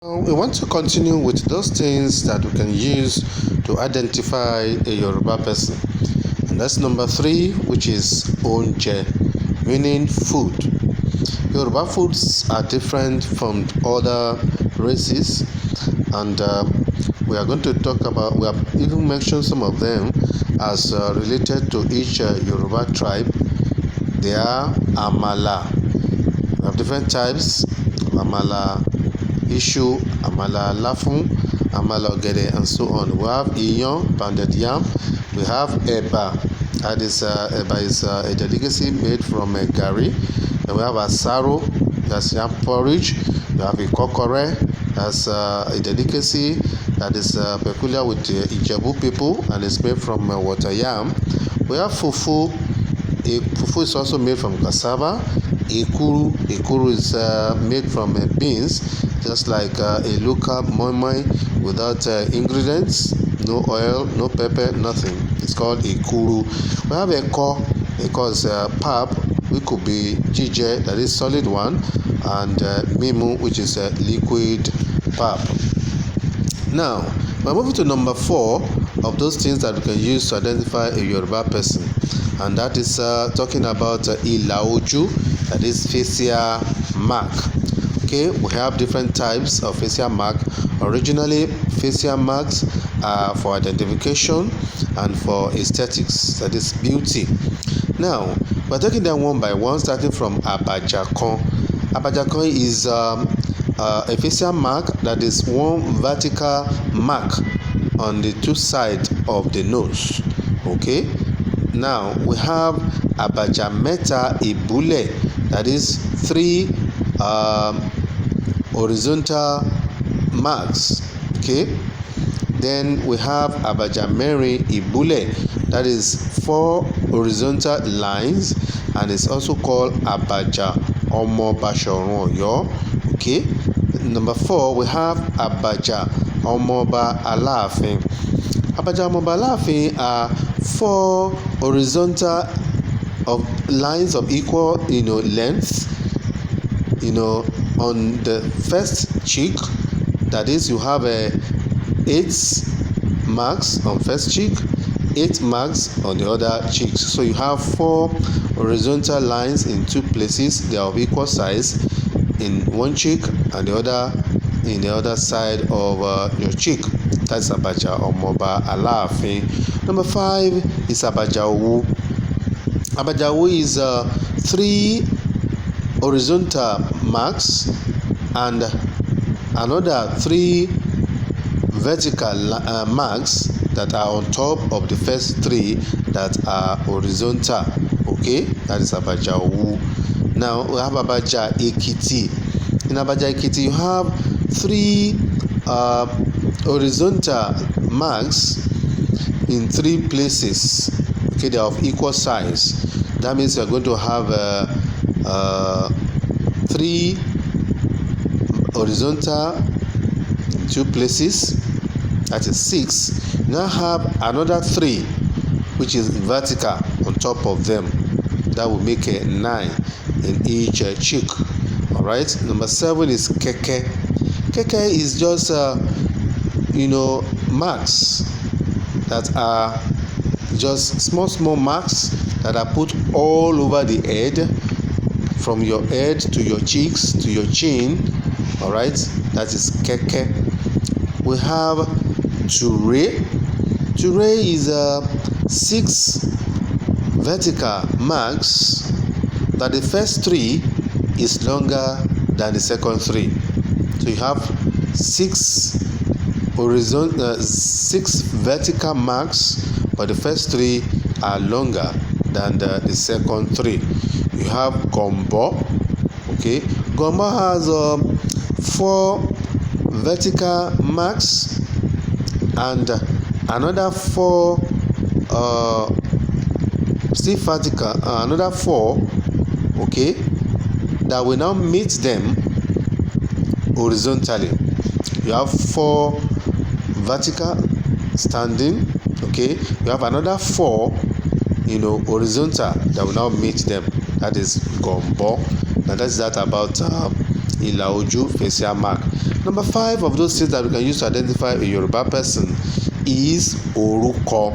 We want to continue with those things that we can use to identify a Yoruba person. And that's number 3, which is onje, meaning food. Yoruba foods are different from other races, and we are going to talk about, we have even mentioned some of them as related to each Yoruba tribe. They are amala. We have different types: amala iṣu, amala lafun, amala ogede, and so on. We have iyan, pounded yam. We have eba. That is eba is a delicacy made from gari. Then we have asaro, that's yam porridge. We have ikokore, that's a delicacy that is peculiar with the Ijebu people, and it's made from water yam. We have fufu. Fufu is also made from cassava. Ekuru is made from beans, just like a local moi moi without ingredients, no oil, no pepper, nothing. It's called ekuru. We have eko. Eko is pap, which could be jije, that is solid one, and mimu, which is a liquid pap. Now, we're moving to number 4 of those things that we can use to identify a Yoruba person, and that is talking about ilaoju, that is facial mark. Okay, we have different types of facial mark. Originally, facial marks are for identification and for aesthetics, that is beauty. Now, we're taking them one by one, starting from abajakon. Abajakon is a facial mark that is one vertical mark on the 2 sides of the nose. Okay, now we have abajameta ibule, that is 3 horizontal marks. Okay, then we have abajamere ibule, that is 4 horizontal lines, and it's also called abaja omo bashoron oyo. Okay, number 4, we have abaja omoba alaafin. Abaja omoba alaafin are 4 horizontal of lines of equal length, on the first cheek. That is, you have 8 marks on first cheek, 8 marks on the other cheeks. So you have 4 horizontal lines in 2 places. They are of equal size in one cheek and the other in the other side of your cheek. That's abaja omoba alaafin. Number 5 is abaja owu. Abaja owu is 3 horizontal marks and another 3 vertical marks that are on top of the first 3 that are horizontal. Okay, that is abaja owu. Now we have abaja ekiti. In abaja ekiti, you have 3 horizontal marks in 3 places. Okay, they are of equal size. That means you are going to have 3 horizontal in 2 places. That is 6. You now have another 3 which is vertical on top of them. That will make a 9 in each cheek. All right. Number 7 is keke. Keke is just marks that are just small marks that are put all over the head, from your head to your cheeks to your chin. All right, that is keke. We have ture. Ture is 6 vertical marks that the first 3 is longer than the second 3. So you have 6 vertical marks, but the first 3 are longer than the second 3. You have gombo. Okay, gombo has 4 vertical marks and another 4 still vertical, another 4, okay, that will now meet them horizontally. You have 4 vertical standing. Okay, you have another 4 horizontal that will now meet them. That is gombo. Now that's that about ilaoju facial mark. Number 5 of those things that we can use to identify a Yoruba person is orúkọ,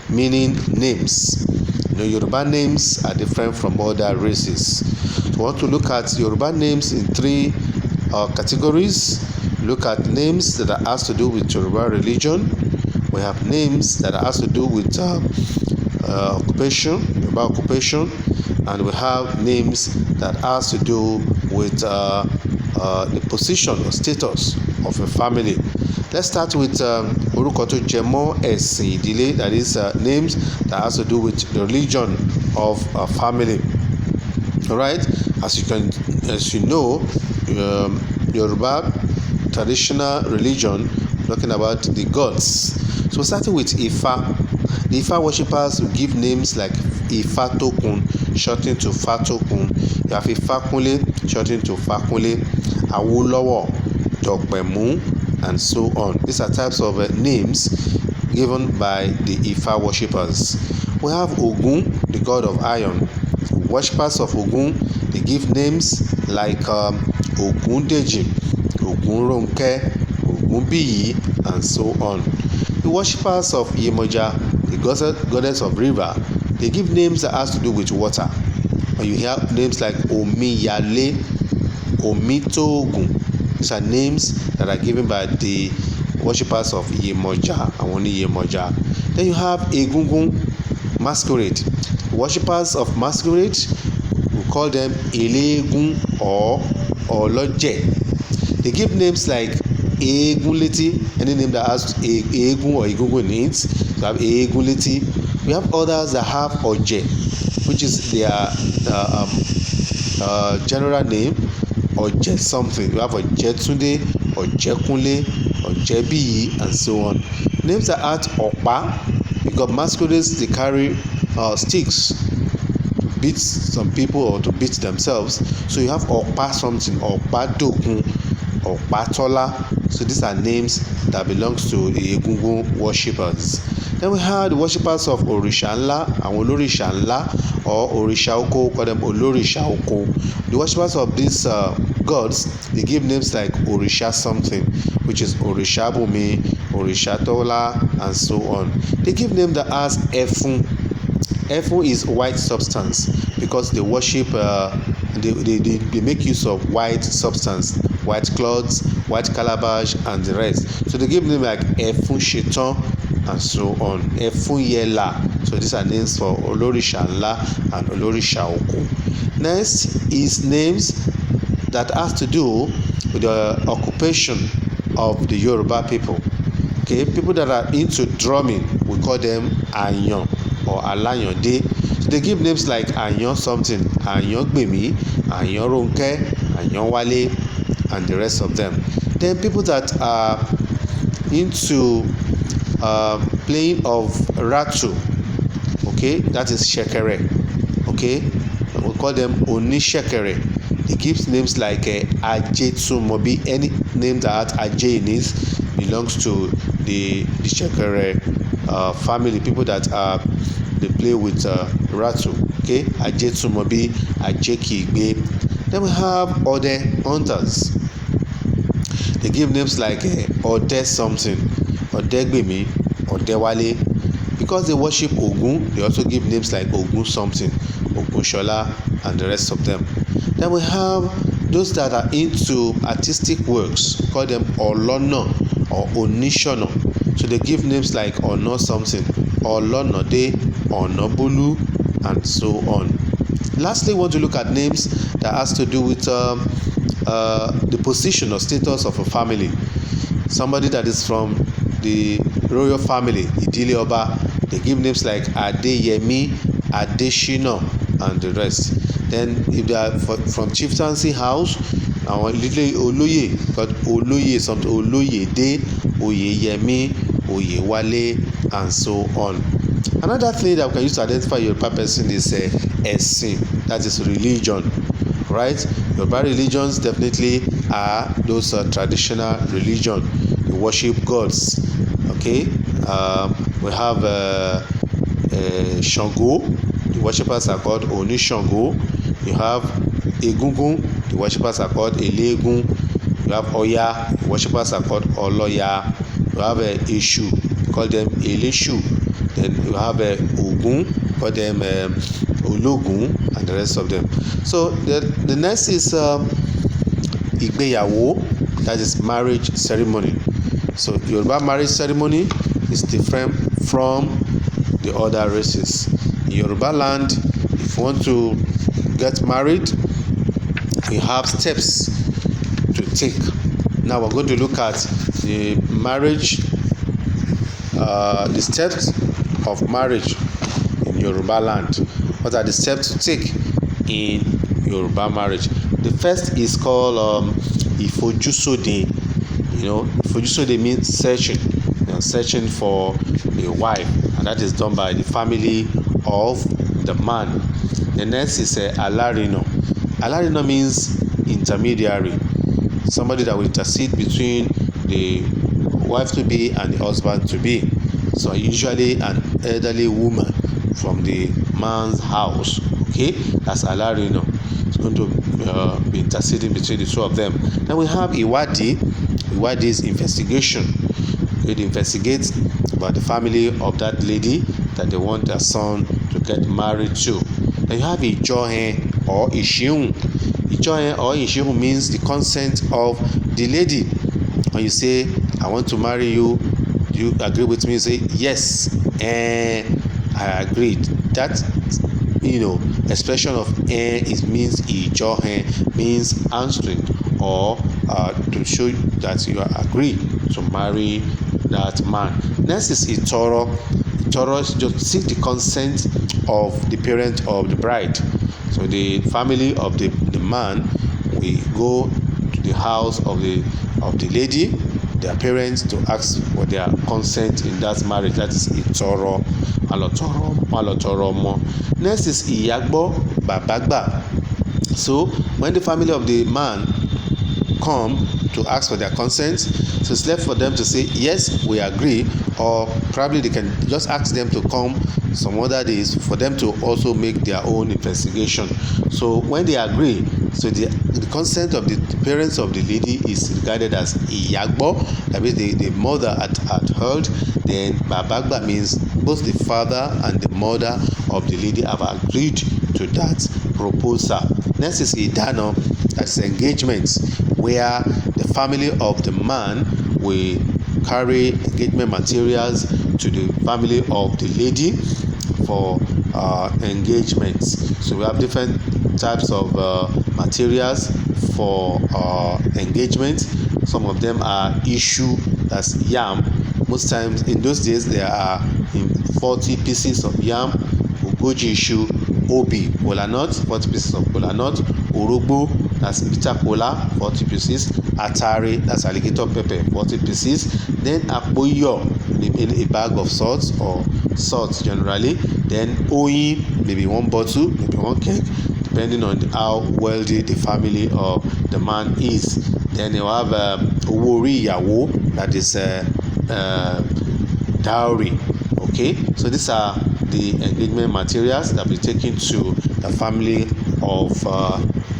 meaning names. Yoruba names are different from other races. So we want to look at Yoruba names in 3 categories. Look at names that are has to do with Yoruba religion. We have names that are has to do with occupation, Yoruba occupation, and we have names that has to do with the position or status of a family. Let's start with orúkọ tó jẹ mọ́ ẹ̀sìn ìdílé, that is names that has to do with the religion of a family. All right, as you know, Yoruba traditional religion, talking about the gods. So starting with Ifa, the Ifa worshippers will give names like Ifatokun, shortened to Fatokun. You have Ifakunle, shortened to Fakunle, Awolowo, Dopemu, and so on. These are types of names given by the Ifa worshippers. We have Ogun, the god of iron. Worshippers of Ogun, they give names like Ogundeji, Ogunronke, Ogunbiyi, and so on. The worshippers of Yemoja, the goddess of river, they give names that has to do with water. And you hear names like Omiyale, Omitogun. These are names that are given by the worshippers of Yemoja, Àwọn, Yemoja. Then you have Egungun, masquerade. The worshippers of masquerade, we call them Elegun or Oloje. They give names like Egunleti, any name that has Egun or Egungun in it. So have Egunleti. We have others that have Oje, which is their general name, Oje something. We have Ojetunde, Ojekunle, Ojebiyi, and so on. Names that add Opa, because masquerades, they carry sticks, beat some people or to beat themselves. So you have Opa something, Opa Dokun, Opa Tola. So these are names that belongs to the Egungun worshippers. Then we have the worshippers of Orisha Nla, Àwọn Olóríṣà Nla, or Orisha Oko, call them Olóríṣà Oko. The worshippers of these gods, they give names like Orisha something, which is Orisha Bumi, Orisha Tola, and so on. They give name that has Efun. Efun is white substance, because they worship, they make use of white substance, white clothes, white calabash, and the rest. So they give name like Efun Shetan, and so on. Efun Yela. So these are names for Olóríṣà Nla and Olóríṣà Oko. Next is names that has to do with the occupation of the Yoruba people. Okay, people that are into drumming, we call them Àyàn or Alayande. So they give names like Àyàn something, Àyàngbèmí, Àyànrónkẹ́, Àyànwálé, and the rest of them. Then people that are into playing of Ratu, okay, that is Shekere, okay, and we call them Oníṣẹ̀kẹ̀rẹ̀. They give names like Ajetumobi. Any name that has Aje in it belongs to the Shekere family, people that they play with Ratu, okay, Ajetumobi, Ajekigbe. Then we have Ode hunters. They give names like Ode something, Odegbemi, Odewale. Because they worship Ogun, they also give names like Ogun something, Ogunshola, and the rest of them. Then we have those that are into artistic works, call them Olono or Onishono. So they give names like Ono something, Olonode, Onobulu, and so on. Lastly, we want to look at names that has to do with the position or status of a family. Somebody that is from the royal family, Ìdílé Ọba, they give names like Adeyemi, Adeshina, and the rest. Then if they are from chieftaincy house, our little Olóyè, but Olóyè something, Olóyèdé, Oyèyẹmí, Oyèwálé, and so on. Another thing that we can use to identify Yoruba person is ẹ̀sìn, that is religion, right? Yoruba religions definitely are those traditional religion. We worship gods, okay? We have Ṣàngó, the worshippers are called Oníṣàngó. You have Egungun, the worshippers are called Eléégún. You have Ọya, the worshippers are called Oloya. You have Eshu, call them Eleshu. Then you have Ogun, call them Ologun, and the rest of them. So the next is Igbeyawo, that is marriage ceremony. So Yoruba marriage ceremony is different from the other races. In Yoruba land, if you want to get married, we have steps to take. Now we're going to look at the marriage, the steps of marriage in Yoruba land. What are the steps to take in Yoruba marriage? The first is called Ifojusode. Ifojusode means searching. Searching for a wife, and that is done by the family of the man. The next is Alarino. Alarino means intermediary, somebody that will intercede between the wife to be and the husband to be. So usually an elderly woman from the man's house. Okay, that's Alarino. It's going to be interceding between the two of them. Then we have Iwadi. Iwadi is investigation. They investigate about the family of that lady that they want their son to get married to. Then you have Ijohen or Ishihun. Ijohen or Ishihun means the consent of the lady. When you say, I want to marry you, do you agree with me? You say, yes, and I agreed. That expression of it means Ijohen, means answering or to show that you agree to marry that man. Next is Itoro. Itoro is just seek the consent of the parent of the bride. So the family of the man will go to the house of the lady, their parents, to ask for their consent in that marriage. That is Itoro. Malotoromo. Next is Iyagbo Babagba. So when the family of the man come to ask for their consent, so it's left for them to say yes, we agree, or probably they can just ask them to come some other days for them to also make their own investigation. So when they agree, so the consent of the parents of the lady is regarded as Iyagbo, that means the mother had heard. Then Babagba means both the father and the mother of the lady have agreed to that proposal. Next is Idano, that's engagement, where the family of the man will carry engagement materials to the family of the lady for engagements. So we have different types of materials for engagement. Some of them are issue, that's yam. Most times in those days there are 40 pieces of yam, Ugoji issue, Obi, kola nut, 40 pieces of kola nut, Orogbo, that's bitter kola, 40 pieces, Atare, that's alligator pepper, 40 pieces, then Apoyo, a bag of salt or salt generally, then Oyin, maybe one bottle, maybe one cake, depending on how wealthy the family of the man is. Then you have Owori Yawo, that is dowry. Okay, so these are the engagement materials that will be taken to the family of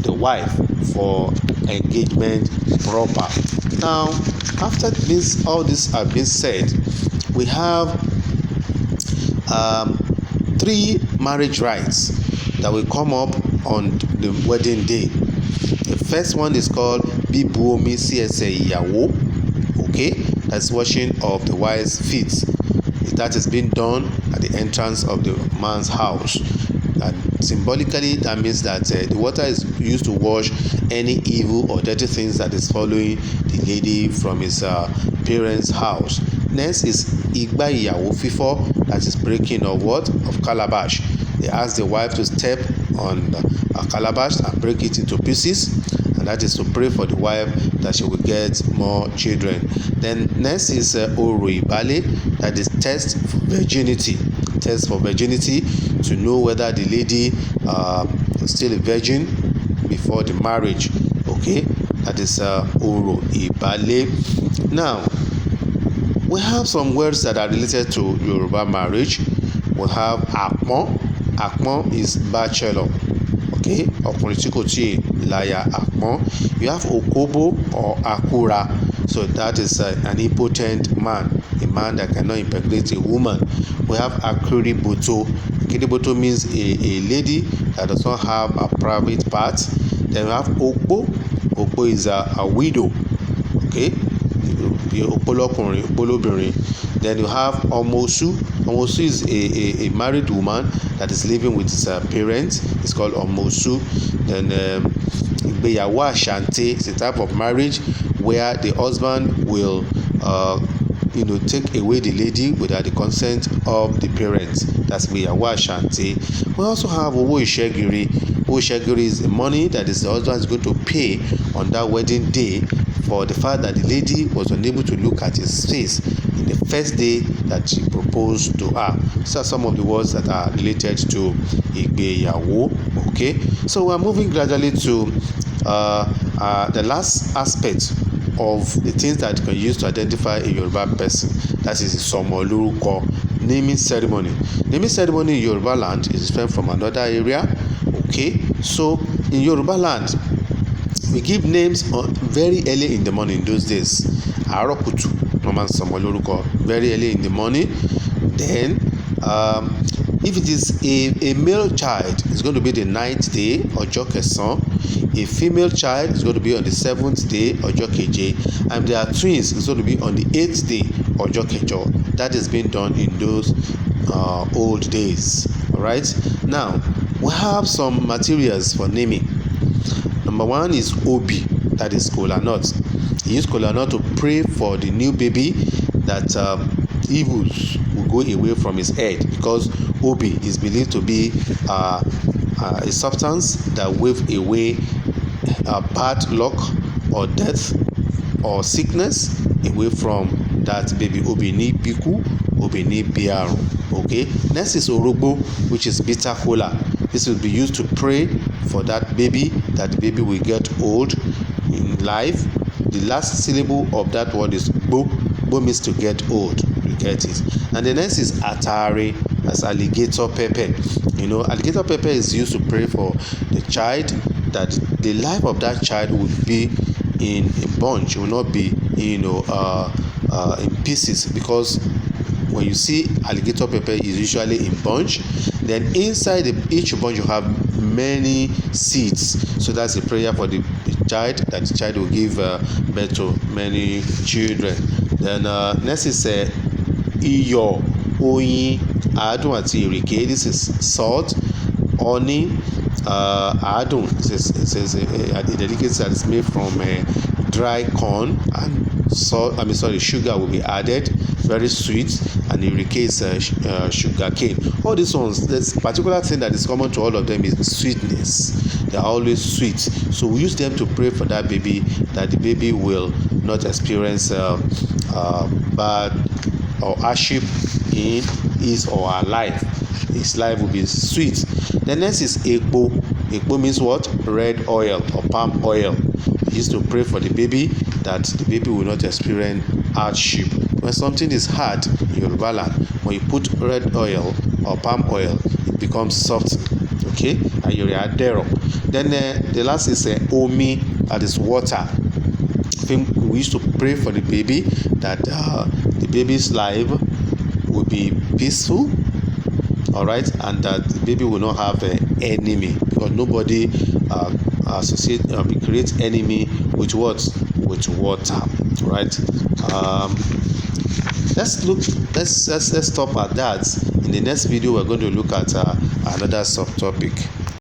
the wife for engagement proper. Now, after this, all this have been said, we have 3 marriage rites that will come up on the wedding day. The first one is called Bibuomi Siese Iyawo. Okay, that's washing of the wife's feet. That is being done at the entrance of the man's house. And symbolically, that means that the water is used to wash any evil or dirty things that is following the lady from his parents' house. Next is Igba Iyawo Fifo, that is breaking of what? Of calabash. They ask the wife to step on a calabash and break it into pieces, and that is to pray for the wife that she will get more children. Then next is Oro Ibale, that is test for virginity. Test for virginity to know whether the lady is still a virgin before the marriage. Okay, that is Oro Ibale. Now, we have some words that are related to Yoruba marriage. We have Apon. Apon is bachelor. Okay, ọkùnrin tí kò tíì láya Apon. You have Okobo or Akura. So that is an impotent man, a man that cannot impregnate a woman. We have akiriboto. Akiriboto means a lady that does not have a private part. Then we have oppo. Oppo is a widow. Okay, opolokunrin, opolobinrin. Then you have omosu. Omosu is a married woman that is living with his parents. It's called omosu. Then igbeyawo asante is a type of marriage where the husband will take away the lady without the consent of the parents. That's igbeyawo asante. We also have owo isegiri. Owo isegiri is the money that the husband is going to pay on that wedding day for the fact that the lady was unable to look at his face in the first day that she proposed to her. These are some of the words that are related to igbeyawo. Okay, so we are moving gradually to the last aspect of the things that you can use to identify a Yoruba person. That is Isomoloruko, naming ceremony. Naming ceremony in Yoruba land is different from another area. Okay, so in Yoruba land, we give names very early in the morning. Those days, àárọ̀ kùtù wọ́n máa ń sọmọ lórúkọ very early in the morning. Then if it is a male child, it's going to be the 9th day, ọjọ́ kẹsàn-án. A female child is going to be on the 7th day, ọjọ́ keje. And if they are twins, it's going to be on the 8th day, ọjọ́ kẹjọ. That is being done in those old days. All right. Now we have some materials for naming. Number one is obi, that is kola nut. You use kola nut to pray for the new baby that evils will go away from his head, because obi is believed to be a substance that wave away bad luck or death or sickness away from that baby. Obi ni biku, obi ni biaru. Okay, next is orogbo, which is bitter kola. This will be used to pray for that baby, that the baby will get old in life. The last syllable of that word is bo. Bo means to get old. You get it. And the next is atare, that's alligator pepper. Alligator pepper is used to pray for the child, that the life of that child would be in a bunch, it will not be in pieces, because when you see alligator pepper is usually in bunch. Then inside each bunch you have many seeds. So that's a prayer for the child, that the child will give birth to many children. Then next is iyo, oyin, adun àti ìrèké. This is salt, honey, adun. This is a delicacy that is made from dry corn, and sugar will be added, very sweet, and ìrèké is sugar cane. All these ones, this particular thing that is common to all of them is sweetness. They are always sweet, so we use them to pray for that baby, that the baby will not experience bad or hardship in his or her life. His life will be sweet. The next is ekpo. Ekpo means what? Red oil or palm oil. We used to pray for the baby, that the baby will not experience hardship. When something is hard in Yoruba land, when you put red oil or palm oil, it becomes soft. Okay, and you add there. Then the last is omi, that is water. We used to pray for the baby, that the baby's life will be peaceful, all right, and that the baby will not have an enemy, because nobody create enemy with what? With water, right? Let's stop at that. In the next video, we're going to look at another subtopic.